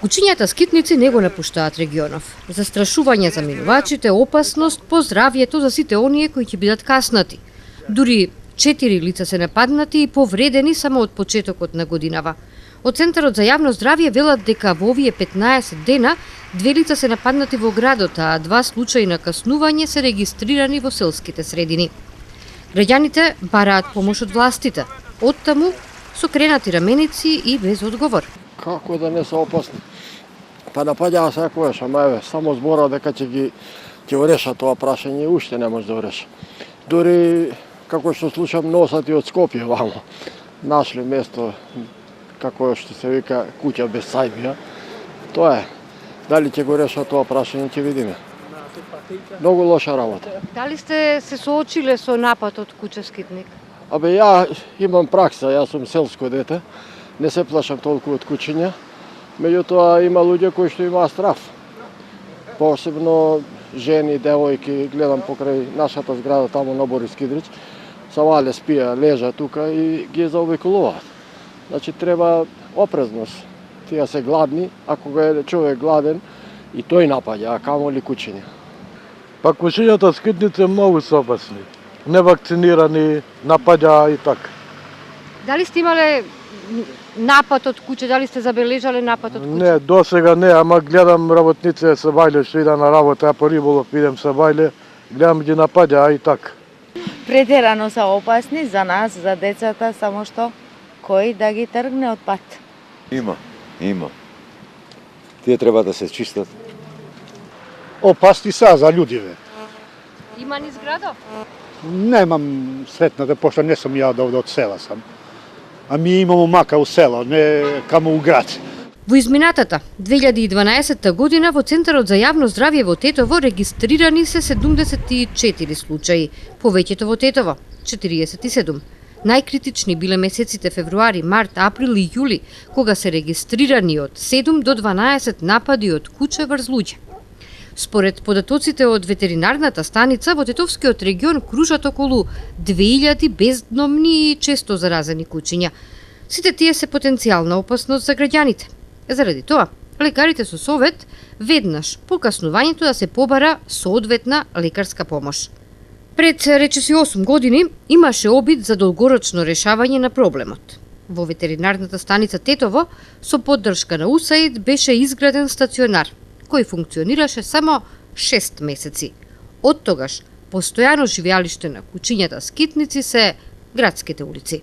Кучињата скитници не го напуштаат регионов. Застрашување за минувачите, опасност по здравјето за сите оние кои ќе бидат каснати. Дури 4 лица се нападнати и повредени само од почетокот на годинава. Од Центарот за јавно здравје велат дека во овие 15 дена 2 лица се нападнати во градот, а 2 случаи на каснување се регистрирани во селските средини. Граѓаните бараат помош од властите. Оттаму со кренати раменици и без одговор. Како да не се опасни? Па напаѓаа секојаш, ама еве, само збора дека ќе го реша тоа прашање, уште не може да го реша. Дури, како што слушам, носат и од Скопје вамо. Нашли место, како што се вика, куќа без сајби. Тоа е. Дали ќе го реша тоа прашање, ќе видиме. Многу лоша работа. Дали сте се соочиле со напад од куче скитник? Абе, ја имам пракса, јас сум селско дете, не се плашам толку од кучиња, меѓутоа има луѓе кои што имаат страф. Посебно жени, девојки, гледам покрај нашата зграда таму на Борис Кидрич, савале спија, лежа тука и ги заобиколуваат. Значи треба опрезност. Тие се гладни, ако го е човек гладен и тој напаѓа, а камоли кучиња. Па кучињата скитници многу се опасни. Невакцинирани, напаѓа и така. Дали сте имале напад од куче, дали сте забележале напад од куче? Не, досега не, ама гледам работници се бајле што ида на работа, а по риболов идем се бајле, гледам ги напаѓа и така. Претерано се опасни за нас, за децата, само што кој да ги тргне од пат. Има. Тие треба да се чистат. Опасни са за луѓиве. Има низ градов? Немам сретната, пошто не сум ја од села сам. А ми имамо мака у село, не каму у град. Во изминатата 2012 година во Центарот за јавно здравје во Тетово регистрирани се 74 случаи, повеќето во Тетово 47. Најкритични биле месеците февруари, март, април и јули, кога се регистрирани од 7 до 12 напади од куче врз луѓе. Според податоците од ветеринарната станица, во Тетовскиот регион кружат околу 2000 бездомни и често заразени кучиња. Сите тие се потенцијална опасност за граѓаните. Заради тоа, лекарите со совет веднаш по каснувањето да се побара соодветна лекарска помош. Пред речиси 8 години имаше обид за долгорочно решавање на проблемот. Во ветеринарната станица Тетово со поддршка на УСАИД беше изграден стационар кој функционираше само 6 месеци. Од тогаш постојано живеалиште на кучињата скитници се градските улици.